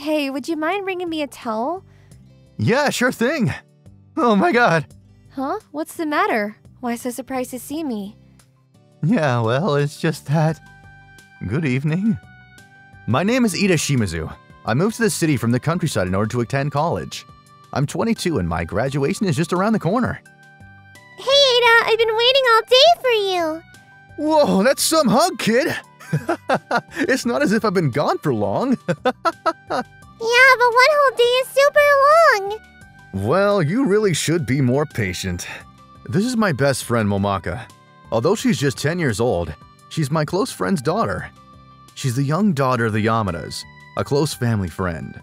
Hey, would you mind bringing me a towel? Yeah, sure thing. Oh my god. Huh? What's the matter? Why so surprised to see me? Yeah, well, it's just that. Good evening. My name is Ida Shimazu. I moved to the city from the countryside in order to attend college. I'm 22 and my graduation is just around the corner. Hey, Ada, I've been waiting all day for you. Whoa, that's some hug, kid. It's not as if I've been gone for long. Yeah, but 1 whole day is super long. Well, you really should be more patient. This is my best friend, Momaka. Although she's just 10 years old, she's my close friend's daughter. She's the young daughter of the Yamadas, a close family friend.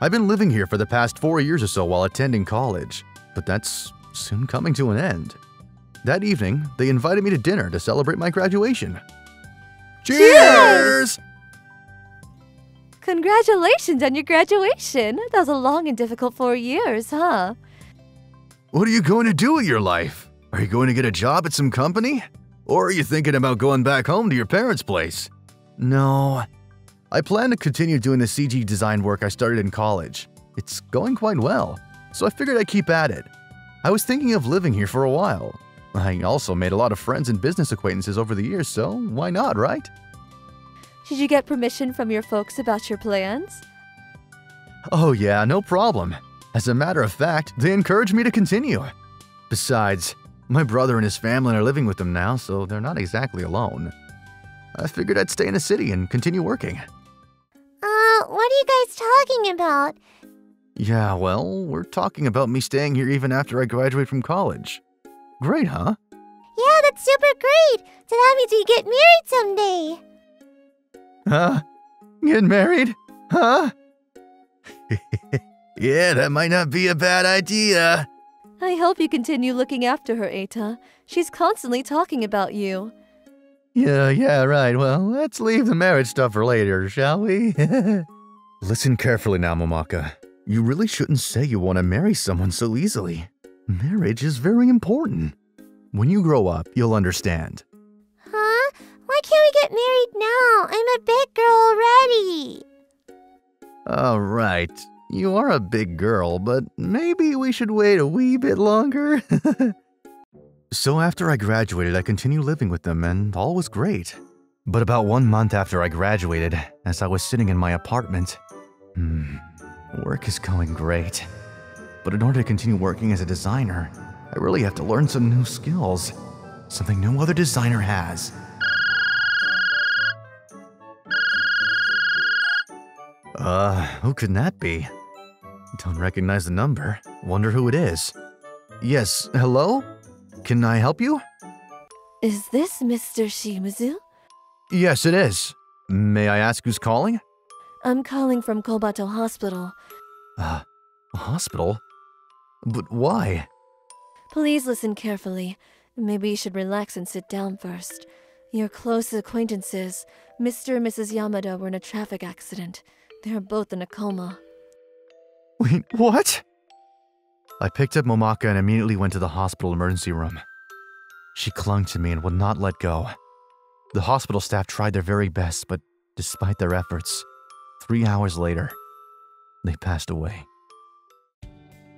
I've been living here for the past 4 years or so while attending college, but that's soon coming to an end. That evening, they invited me to dinner to celebrate my graduation. Cheers! Congratulations on your graduation. That was a long and difficult 4 years, huh? What are you going to do with your life? Are you going to get a job at some company? Or are you thinking about going back home to your parents' place? No. I plan to continue doing the CG design work I started in college. It's going quite well, so I figured I'd keep at it. I was thinking of living here for a while. I also made a lot of friends and business acquaintances over the years, so why not, right? Did you get permission from your folks about your plans? Oh yeah, no problem. As a matter of fact, they encouraged me to continue. Besides, my brother and his family are living with them now, so they're not exactly alone. I figured I'd stay in the city and continue working. What are you guys talking about? Yeah, well, we're talking about me staying here even after I graduate from college. Great, huh? Yeah, that's super great. So that means we get married someday. Huh? Get married? Huh? Yeah, that might not be a bad idea. I hope you continue looking after her, Eita. She's constantly talking about you. Yeah, right. Well, let's leave the marriage stuff for later, shall we? Listen carefully now, Momaka. You really shouldn't say you want to marry someone so easily. Marriage is very important. When you grow up, you'll understand. Huh? Why can't we get married now? I'm a big girl already. All right. You are a big girl, but maybe we should wait a wee bit longer. So after I graduated, I continued living with them and all was great. But about 1 month after I graduated, as I was sitting in my apartment, work is going great. But in order to continue working as a designer, I really have to learn some new skills. Something no other designer has. Who could that be? Don't recognize the number. Wonder who it is. Yes, hello? Can I help you? Is this Mr. Shimazu? Yes, it is. May I ask who's calling? I'm calling from Kobato Hospital. A hospital? But why? Please listen carefully. Maybe you should relax and sit down first. Your close acquaintances, Mr. and Mrs. Yamada, were in a traffic accident. They are both in a coma. Wait, what? I picked up Momaka and immediately went to the hospital emergency room. She clung to me and would not let go. The hospital staff tried their very best, but despite their efforts, 3 hours later, they passed away.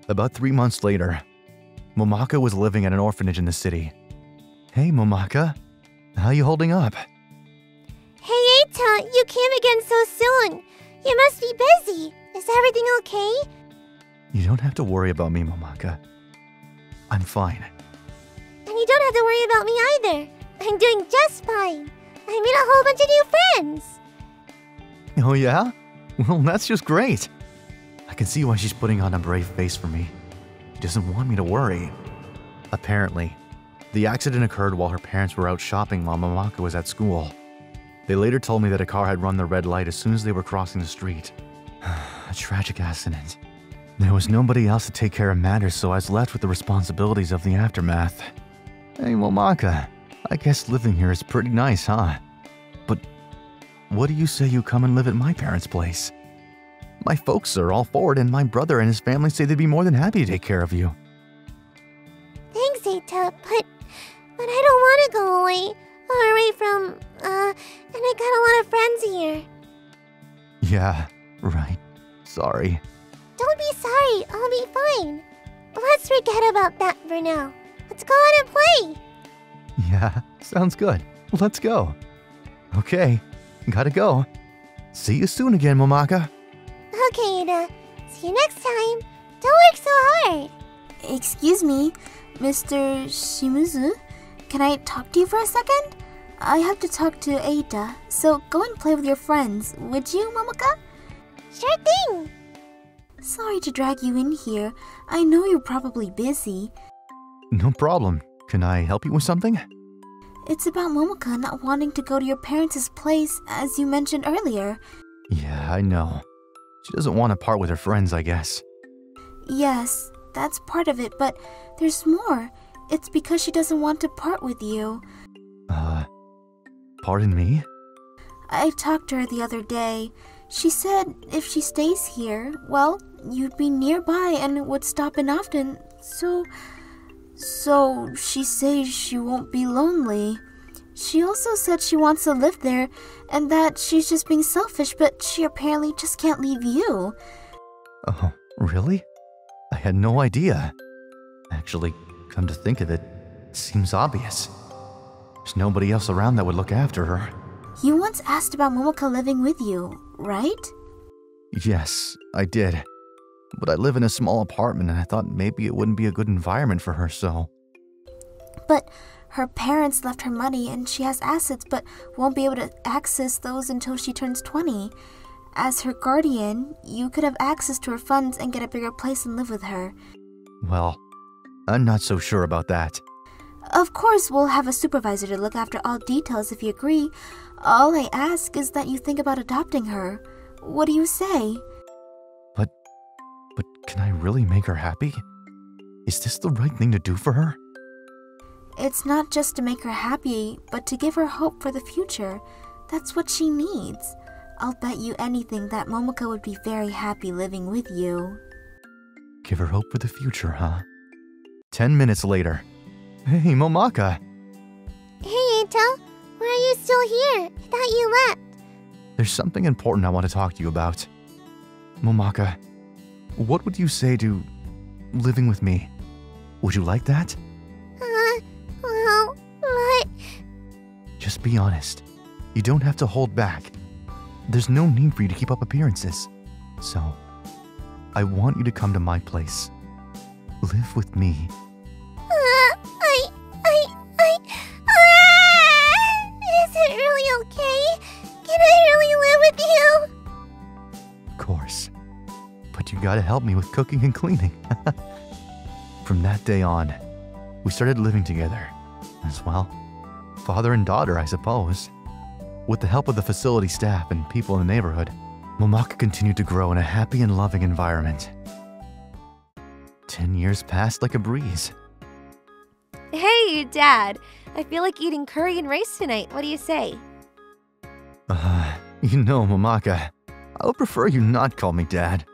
About 3 months later, Momaka was living at an orphanage in the city. Hey, Momaka. How you holding up? Hey, Eita, you came again so soon. You must be busy. Is everything okay? You don't have to worry about me, Momaka. I'm fine. And you don't have to worry about me either. I'm doing just fine. I made a whole bunch of new friends. Oh yeah? Well, that's just great. I can see why she's putting on a brave face for me. She doesn't want me to worry. Apparently, the accident occurred while her parents were out shopping while Momaka was at school. They later told me that a car had run the red light as soon as they were crossing the street. A tragic accident. There was nobody else to take care of matters, so I was left with the responsibilities of the aftermath. Hey, Momaka, I guess living here is pretty nice, huh? But what do you say you come and live at my parents' place? My folks are all for it, and my brother and his family say they'd be more than happy to take care of you. Thanks, Eita, but I don't want to go away from, and I got a lot of friends here. Yeah, right. Sorry. Don't be sorry, I'll be fine. Let's forget about that for now. Let's go out and play. Yeah, sounds good. Let's go. Okay, gotta go. See you soon again, Momaka. Okay, Ida. See you next time. Don't work so hard. Excuse me, Mr. Shimizu? Can I talk to you for a second? I have to talk to Eita, so go and play with your friends, would you, Momaka? Sure thing. Sorry to drag you in here. I know you're probably busy. No problem. Can I help you with something? It's about Momaka not wanting to go to your parents' place, as you mentioned earlier. Yeah, I know. She doesn't want to part with her friends, I guess. Yes, that's part of it, but there's more. It's because she doesn't want to part with you. Pardon me? I talked to her the other day. She said if she stays here, well, you'd be nearby and would stop in often, so she says she won't be lonely. She also said she wants to live there and that she's just being selfish, but she apparently just can't leave you. Oh, really? I had no idea. Actually, come to think of it, it seems obvious. There's nobody else around that would look after her. You once asked about Momaka living with you, right? Yes, I did. But I live in a small apartment and I thought maybe it wouldn't be a good environment for her, so... But her parents left her money and she has assets but won't be able to access those until she turns 20. As her guardian, you could have access to her funds and get a bigger place and live with her. Well, I'm not so sure about that. Of course, we'll have a supervisor to look after all details if you agree. All I ask is that you think about adopting her. What do you say? But can I really make her happy? Is this the right thing to do for her? It's not just to make her happy, but to give her hope for the future. That's what she needs. I'll bet you anything that Momaka would be very happy living with you. Give her hope for the future, huh? 10 minutes later. Hey, Momaka! Hey, Eita. Why are you still here? I thought you left. There's something important I want to talk to you about. Momaka, what would you say to living with me? Would you like that? Well, what? Just be honest. You don't have to hold back. There's no need for you to keep up appearances. So, I want you to come to my place. Live with me. Is it really okay? Can I really live with you? Of course. But you gotta help me with cooking and cleaning. From that day on, we started living together. As well, father and daughter, I suppose. With the help of the facility staff and people in the neighborhood, Momaka continued to grow in a happy and loving environment. 10 years passed like a breeze. Hey, Dad. I feel like eating curry and rice tonight. What do you say? Momaka, I would prefer you not call me Dad.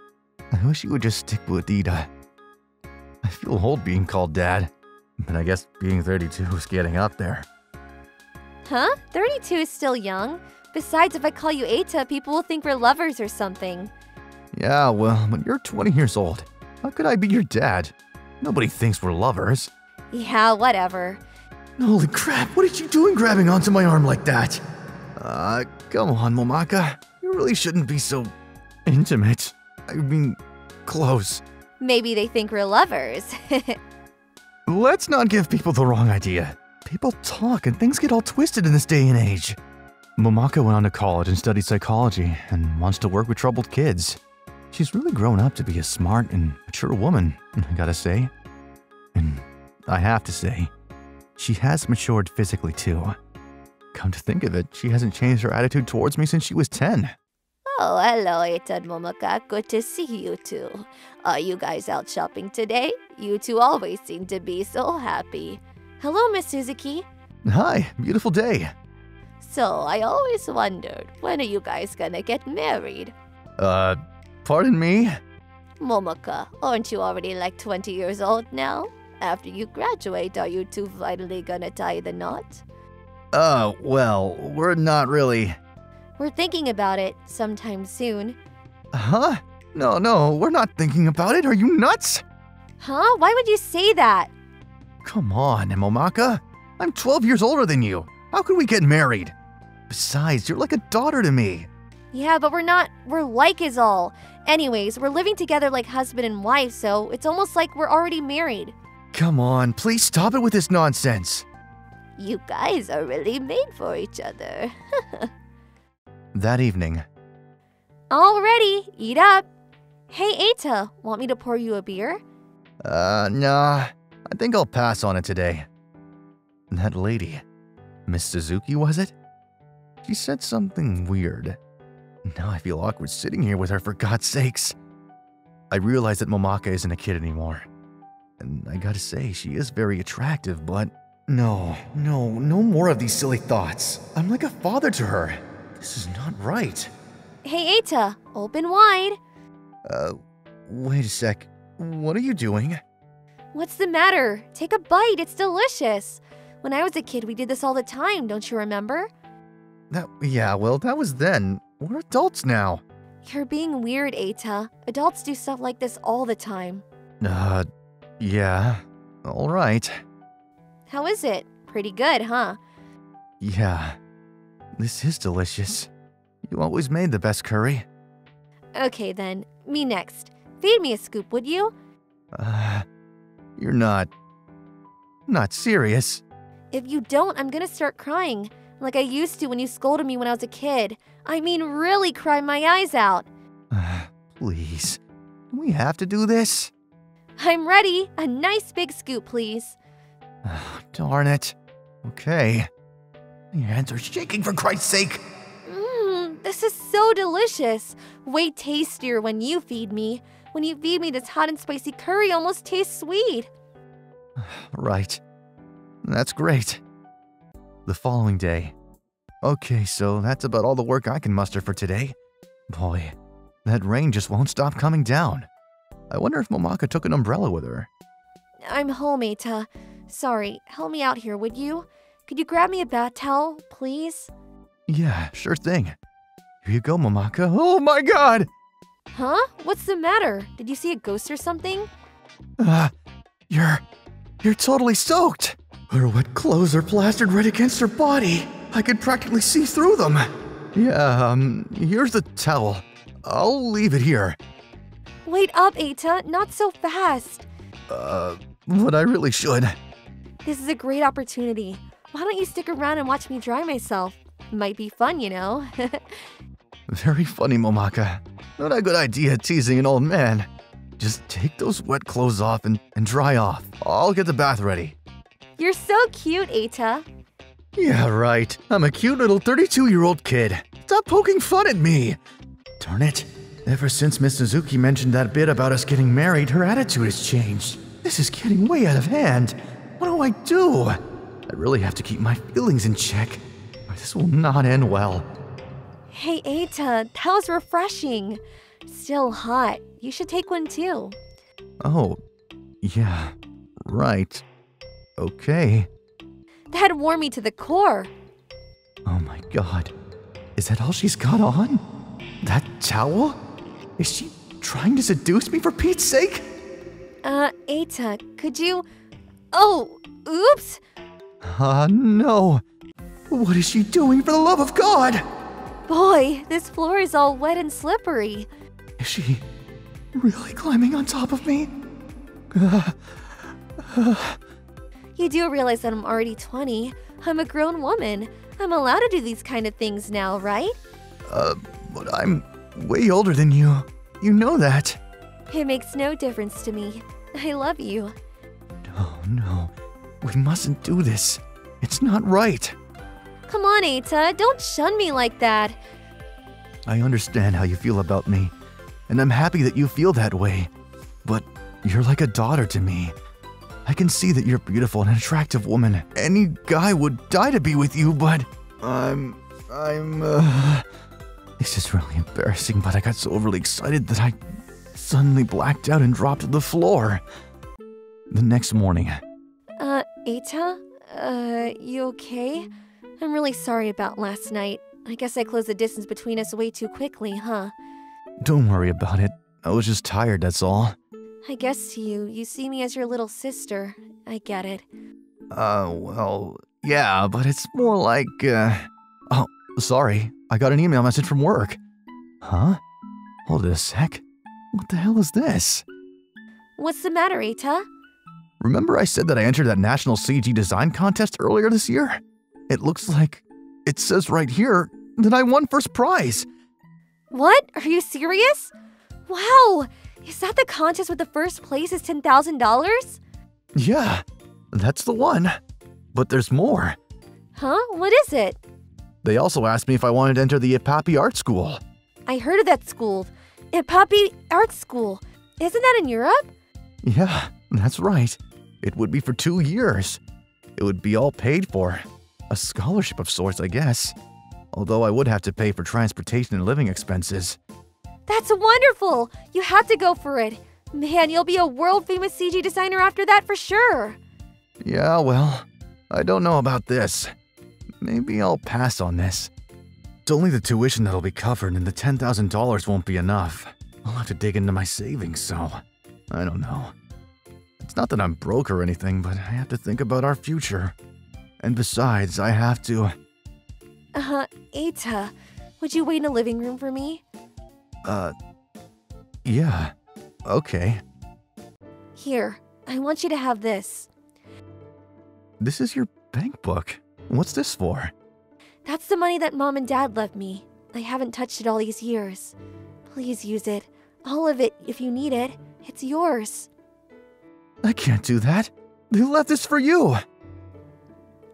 I wish you would just stick with Ida. I feel old being called Dad, but I guess being 32 is getting up there. Huh? 32 is still young. Besides, if I call you Eita, people will think we're lovers or something. Yeah, well, but you're 20 years old. How could I be your dad? Nobody thinks we're lovers. Yeah, whatever. Holy crap, what are you doing grabbing onto my arm like that? Come on, Momaka. You really shouldn't be so intimate. I mean, close. Maybe they think we're lovers. Let's not give people the wrong idea. People talk and things get all twisted in this day and age. Momaka went on to college and studied psychology and wants to work with troubled kids. She's really grown up to be a smart and mature woman, I gotta say. And I have to say, she has matured physically too. Come to think of it, she hasn't changed her attitude towards me since she was 10. Oh, hello, Eita and Momaka. Good to see you two. Are you guys out shopping today? You two always seem to be so happy. Hello, Miss Suzuki. Hi, beautiful day. So, I always wondered, when are you guys gonna get married? Pardon me? Momaka, aren't you already like 20 years old now? After you graduate, are you two finally gonna tie the knot? Well, we're not really... We're thinking about it sometime soon. Huh? No, we're not thinking about it. Are you nuts? Huh? Why would you say that? Come on, Momaka. I'm 12 years older than you. How could we get married? Besides, you're like a daughter to me. Yeah, but we're not. We're like is all. Anyways, we're living together like husband and wife, so it's almost like we're already married. Come on, please stop it with this nonsense. You guys are really made for each other. That evening, Already, eat up. Hey, Eita, want me to pour you a beer? nah. I think I'll pass on it today. That lady, Miss Suzuki, was it? She said something weird. Now I feel awkward sitting here with her, for God's sakes. I realize that Momaka isn't a kid anymore. And I gotta say, she is very attractive, but no more of these silly thoughts. I'm like a father to her. This is not right. Hey, Eita, open wide. Wait a sec. What are you doing? What's the matter? Take a bite, it's delicious. When I was a kid, we did this all the time, don't you remember? Yeah, well, that was then. We're adults now. You're being weird, Eita. Adults do stuff like this all the time. Yeah. All right. How is it? Pretty good, huh? Yeah. This is delicious. You always made the best curry. Okay then, me next. Feed me a scoop, would you? You're not serious. If you don't, I'm gonna start crying. Like I used to when you scolded me when I was a kid. I mean, really cry my eyes out. Please. Do we have to do this? I'm ready. A nice big scoop, please. Darn it. Okay. My hands are shaking, for Christ's sake. This is so delicious. Way tastier when you feed me. When you feed me, this hot and spicy curry almost tastes sweet. Right. That's great. The following day. Okay, so that's about all the work I can muster for today. Boy, that rain just won't stop coming down. I wonder if Momaka took an umbrella with her. I'm home, Eita. Sorry, help me out here, would you? Could you grab me a bath towel, please? Yeah, sure thing. Here you go, Momaka. Oh my god! Huh? What's the matter? Did you see a ghost or something? You're totally soaked. Her wet clothes are plastered right against her body. I could practically see through them. Yeah, here's the towel. I'll leave it here. Wait up, Eita, not so fast. But I really should. This is a great opportunity. Why don't you stick around and watch me dry myself? Might be fun, you know. Very funny, Momaka. Not a good idea teasing an old man. Just take those wet clothes off and dry off. I'll get the bath ready. You're so cute, Eita. Yeah, right. I'm a cute little 32-year-old kid. Stop poking fun at me. Darn it. Ever since Miss Suzuki mentioned that bit about us getting married, her attitude has changed. This is getting way out of hand. What do I do? I really have to keep my feelings in check, or this will not end well. Hey, Eita, that was refreshing. Still hot. You should take one too. Oh, yeah, right. Okay. That warmed me to the core. Oh my god. Is that all she's got on? That towel? Is she trying to seduce me, for Pete's sake? Eita, could you... Oh, oops! No. What is she doing, for the love of God? Boy, this floor is all wet and slippery. Is she really climbing on top of me? You do realize that I'm already 20. I'm a grown woman. I'm allowed to do these kind of things now, right? But I'm way older than you. You know that. It makes no difference to me. I love you. No. We mustn't do this. It's not right. Come on, Eita, don't shun me like that. I understand how you feel about me, and I'm happy that you feel that way. But you're like a daughter to me. I can see that you're beautiful and an attractive woman. Any guy would die to be with you, but This is really embarrassing, but I got so overly excited that I suddenly blacked out and dropped to the floor. The next morning. Eita? You okay? I'm really sorry about last night. I guess I closed the distance between us way too quickly, huh? Don't worry about it. I was just tired, that's all. I guess to you, you see me as your little sister. I get it. Well, yeah, but it's more like, Oh, sorry. I got an email message from work. Huh? Hold it a sec. What the hell is this? What's the matter, Eita? Remember I said that I entered that national CG design contest earlier this year? It looks like it says right here that I won first prize. What? Are you serious? Wow! Is that the contest with the first place is $10,000? Yeah, that's the one. But there's more. Huh? What is it? They also asked me if I wanted to enter the Ipapi Art School. I heard of that school. Ipapi Art School. Isn't that in Europe? Yeah, that's right. It would be for 2 years. It would be all paid for. A scholarship of sorts, I guess. Although I would have to pay for transportation and living expenses. That's wonderful! You have to go for it. Man, you'll be a world-famous CG designer after that for sure. Yeah, well, I don't know about this. Maybe I'll pass on this. It's only the tuition that'll be covered and the $10,000 won't be enough. I'll have to dig into my savings, so I don't know. It's not that I'm broke or anything, but I have to think about our future. And besides, I have to… Eita, would you wait in the living room for me? Yeah. Okay. Here, I want you to have this. This is your bank book. What's this for? That's the money that Mom and Dad left me. I haven't touched it all these years. Please use it. All of it, if you need it. It's yours. I can't do that. They left this for you.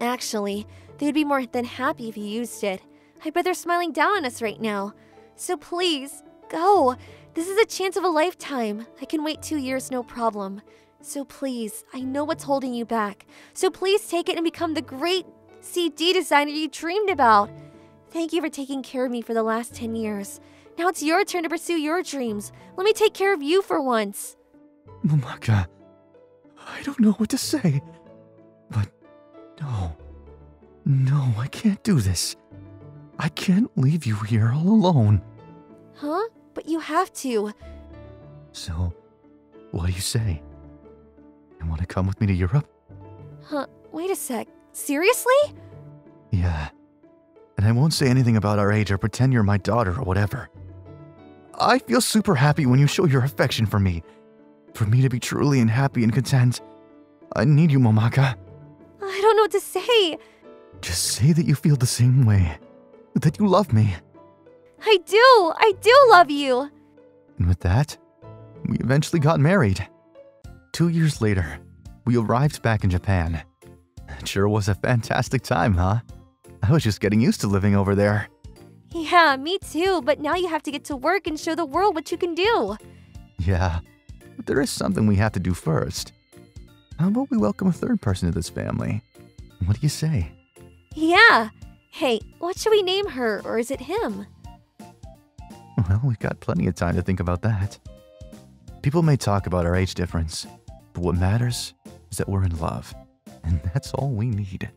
Actually, they would be more than happy if you used it. I bet they're smiling down on us right now. So please, go. This is a chance of a lifetime. I can wait 2 years, no problem. So please, I know what's holding you back. So please take it and become the great CD designer you dreamed about. Thank you for taking care of me for the last 10 years. Now it's your turn to pursue your dreams. Let me take care of you for once. Momaka, I don't know what to say. But no. No, I can't do this. I can't leave you here all alone. Huh? But you have to. So, what do you say? You want to come with me to Europe? Huh? Wait a sec. Seriously? Yeah. And I won't say anything about our age or pretend you're my daughter or whatever. I feel super happy when you show your affection for me. For me to be truly and happy and content, I need you, Momaka. I don't know what to say. Just say that you feel the same way. That you love me. I do love you. And with that, we eventually got married. 2 years later, we arrived back in Japan. It sure was a fantastic time, huh? I was just getting used to living over there. Yeah, me too, but now you have to get to work and show the world what you can do. Yeah, but there is something we have to do first. How about we welcome a third person to this family? What do you say? Yeah. Hey, what should we name her, or is it him? Well, we've got plenty of time to think about that. People may talk about our age difference, but what matters is that we're in love, and that's all we need.